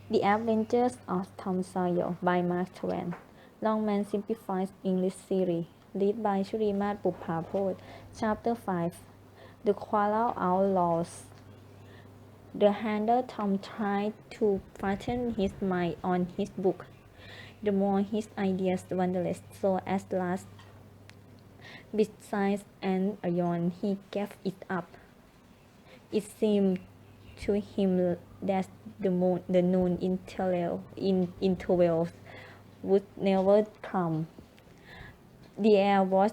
The Adventures of Tom Sawyer by Mark Twain. Longman Simplified English Series. Read by Shurimat Puphapot. Chapter 5. The Quarrel Outlaws. The handler Tom tried to fasten his mind on his book. The more his ideas wandered, so at last, besides an yawn, he gave it up. It seemed to him that the noon intervals would never come. The air was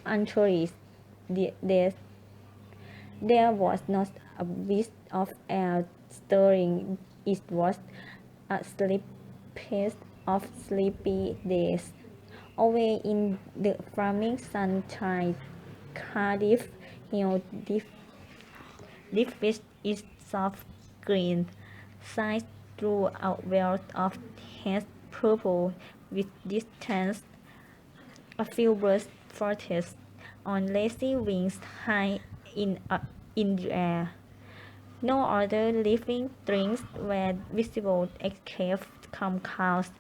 unchurched. There was not a bit of air stirring. It was a sleepiest of sleepy days. Away in the flaming sunshine, Cardiff Hill with its soft green sides through a wealth of haze purple with distant a few birds fluttered on lazy wings high in the air. No other living things were visible except calm clouds,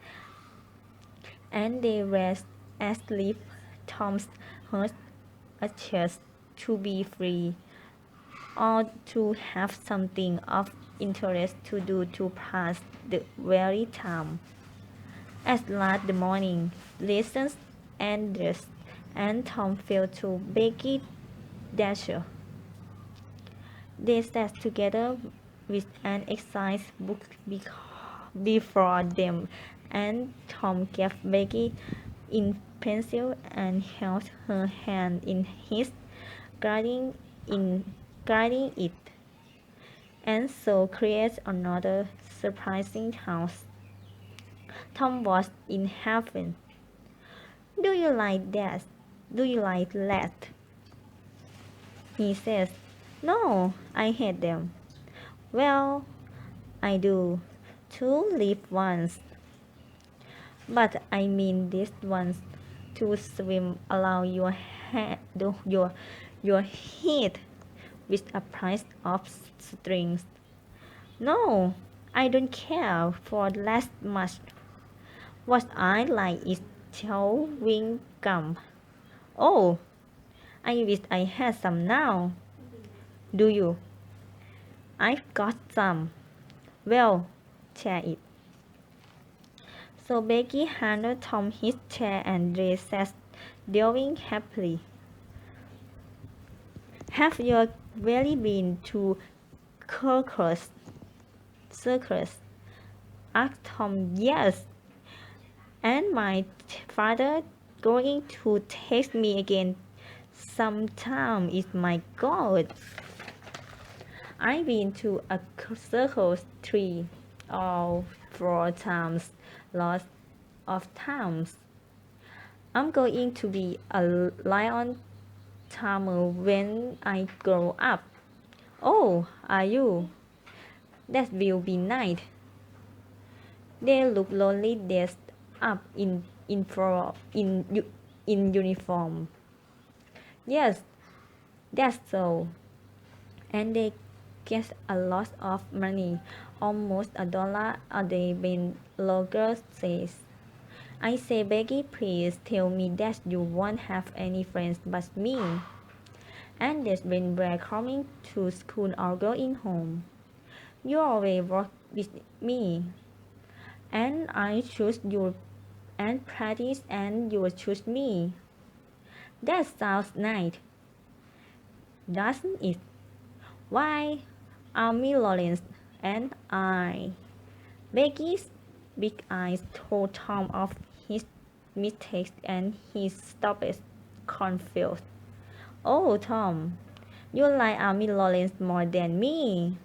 and they were asleep. Tom's heart ached to be free, or to have something of interest to do to pass the weary time. At last the morning lessons ended, and Tom fell to Becky Dasher. They sat together with an exercise book before them, and Tom gave Becky in pencil and held her hand in his, guiding it, and so create another surprising house. Tom was in heaven. Do you like that? Do you like that? He says, no, I hate them. Well, I do. Two live ones. But I mean this ones to swim along your head with a price of strings. No, I don't care for that much. What I like is chewing gum. Oh, I wish I had some now. Do you? I've got some. Well, share it. So Becky handed Tom his chair and they sat doing happily. Have you really been to Circus? Circus? Asked Tom. Yes. And my father going to take me again sometime is my God. I've been to a circus 3 or 4 times, lots of times. I'm going to be a lion tamer when I grow up. Oh, are you? That will be nice. They look lonely dressed up in uniform. Yes, that's so. And they get a lot of money, almost $1 a day when Logan says. I say, Becky, please tell me that you won't have any friends but me. And that's when we're coming to school or going home. You always work with me. And I choose you and practice and you choose me. That sounds nice, doesn't it? Why, Amy Lawrence and I. Becky's big eyes told Tom of his mistakes and he stopped confused. Oh, Tom, you like Amy Lawrence more than me.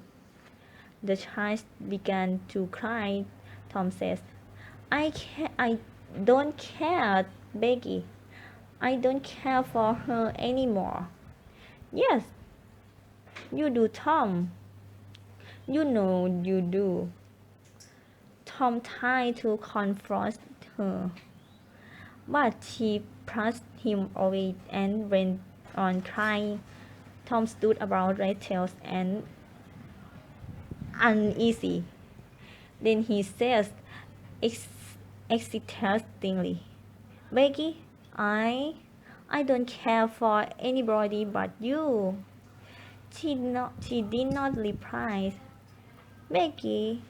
The child began to cry. Tom says, I don't care, Becky. I don't care for her anymore. Yes, you do, Tom. You know you do. Tom tried to confront her, but she pushed him away and went on crying. Tom stood about restless and uneasy. Then he says excitedly, Becky, I don't care for anybody but you. She did not reply. Becky,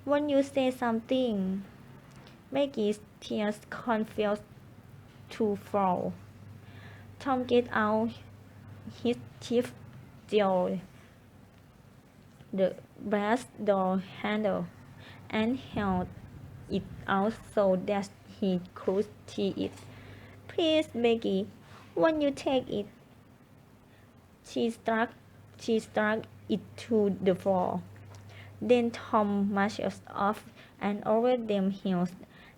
won't you say something? Becky's tears confused to fall. Tom get out his chief jewel, the brass door handle, and held it out so that he could see it. Please, Becky, won't you take it? She struck, she struck it to the floor. Then Tom marched off and over them hills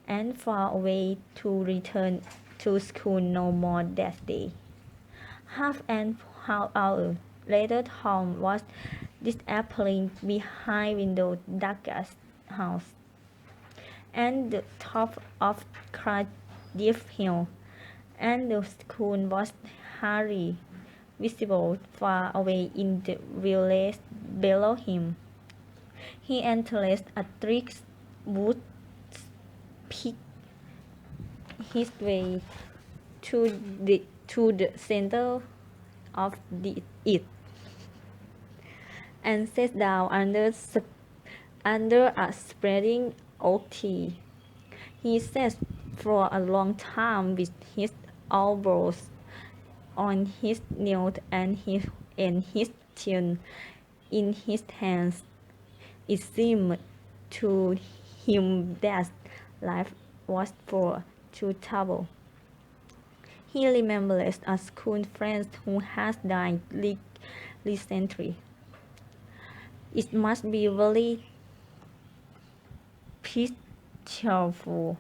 and far away to return to school no more that day. Half an hour later, Tom was disappearing behind window Douglas' house, and the top of Cardiff Hill, and the school was hardly visible far away in the village below him. He entered a thick wood, picked his way to the center of it, and sat down under a spreading oak tree. He sat for a long time with his elbows on his knees and his chin in his hands. It seemed to him that life was full to trouble. He remembered a school friend who had died recently. It must be very pitiful.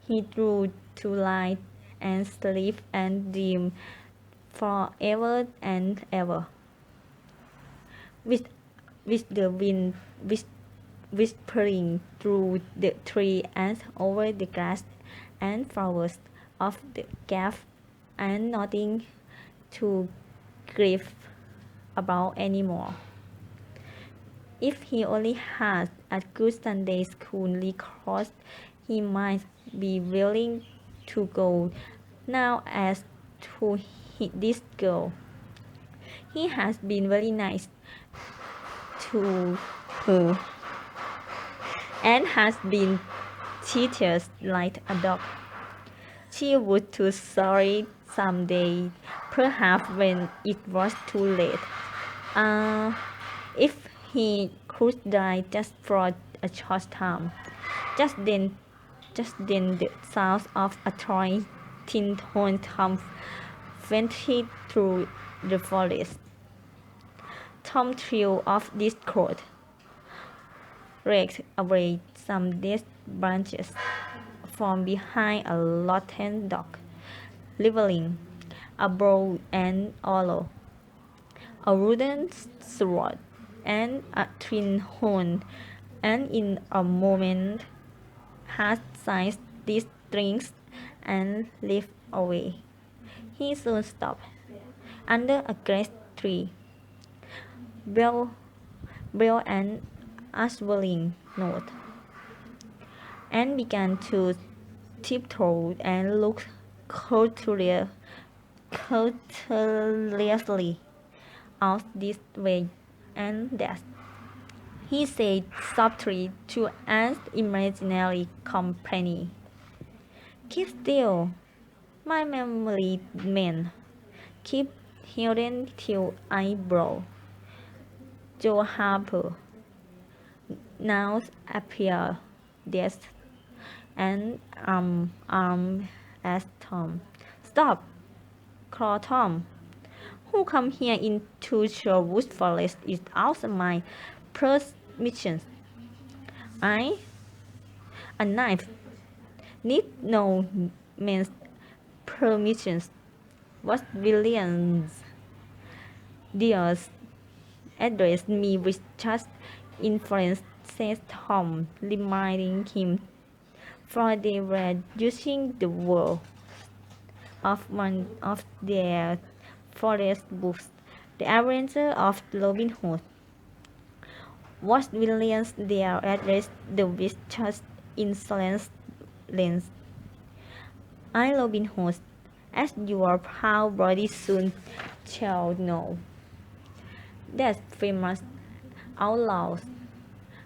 He drew to light and sleep and dream forever and ever. With the wind whispering through the tree and over the grass and flowers of the cave, and nothing to grieve about anymore. If he only had a good Sunday school record, he might be willing to go now as to this girl. He has been very nice to her and has been treated like a dog. She would too sorry someday, perhaps when it was too late. If he could die just for a short time. Just then, the sound of a toy tin horn faintly through the forest. Tom threw off this coat, raked away some dead branches from behind a rotten dock, revealing a bow and arrow, a wooden sword, and a tin horn, and in a moment had seized these strings and leaped away. He soon stopped under a great tree, bell and whistling note, and began to tiptoe and look courteously out this way and that. He said softly to an imaginary companion, Keep still, my memory man. Keep hidden till I blow. Joe Harper now appeared dressed and armed as Tom. Stop! Called Tom. Who come here into Sherwood Forest without my permission? A knife need no man's permission. What Williams dares address me with such inference, said Tom, reminding him, for they were using the word of one of their forest books, The Adventure of Robin Hood. Watch villains there address the vicious insolence lens. I, Robin Hood, as your proud body soon shall know. That famous outlaws.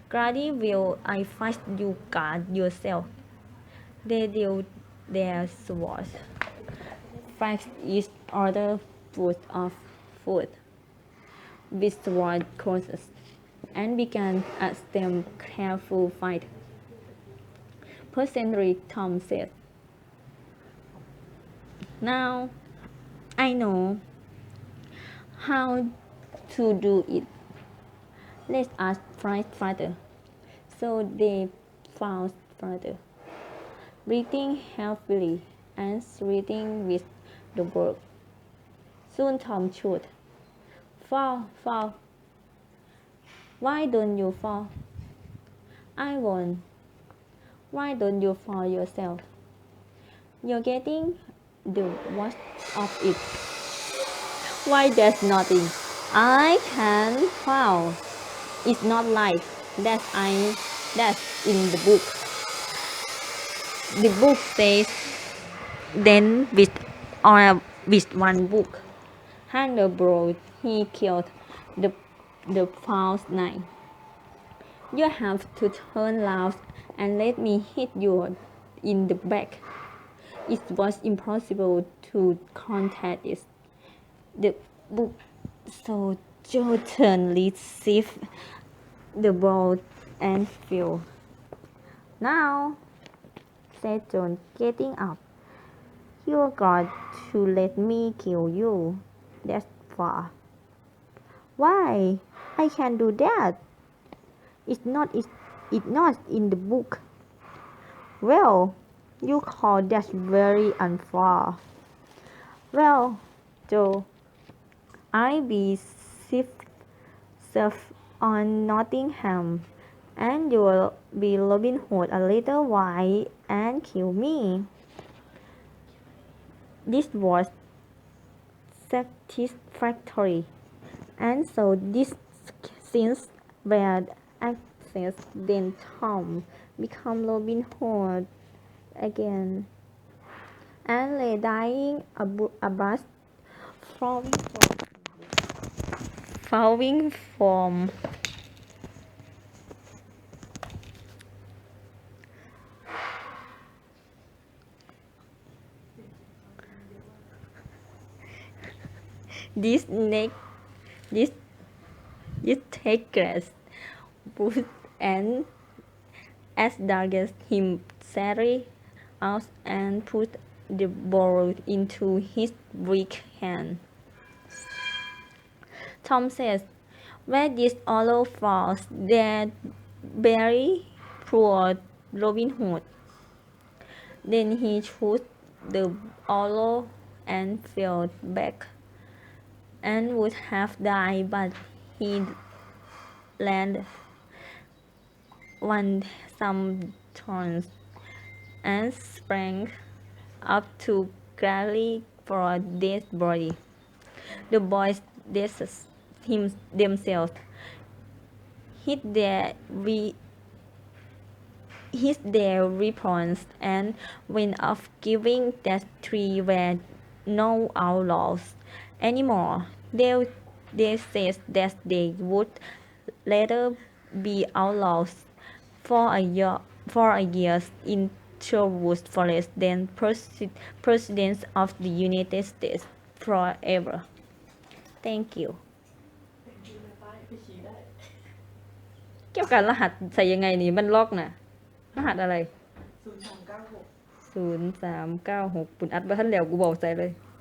Grady will I fight you guard yourself. They deal their swords. Fight each other foot of foot with sword courses, and began a stem careful fight. Presently Tom said, "Now I know how to do it. Let us fight further." So they fought further, breathing heavily and sweating with the work. Soon Tom shouted, "Fall, fall. Why don't you fall?" "I won't." "Why don't you fall yourself?" "You're getting the worst of it." "Why, there's nothing I can fall. It's not like that's in the book." The book says, then with one book handle blow he killed the false knight. "You have to turn round and let me hit you in the back." It was impossible to contact it. The book so certainly received the blow and fell. "Now," said John, getting up, "you've got to let me kill you. That's far." "Why? I can do that. It's not in the book." "Well, you call that very unfair." "Well, Joe, I'll be safe on Nottingham, and you'll be Robin Hood a little while and kill me." This was satisfactory, and so these scenes were accessed. Then Tom became Robin Hood again, and lay dying abreast falling from this neck this tigress wood, and as darkest him Sally out and put the bowl into his weak hand. Tom says, "Where this hollow falls, there bury poor Robin Hood." Then he chose the hollow and fell back, and would have died, but he landed on some thorns and sprang up to gladly for dead body. The boys themselves hid their weapons and went off, giving that three were no outlaws anymore. They said that they would later be outlaws for a years in Sherwood Forest, then presidents of the United States forever. Thank you. เกี่ยวกับรหัสใส่ยังไงนี่มันล็อกน่ะรหัสอะไร0396ปุ่นอัดบ่ทันแล้วกูบอกใส่เลย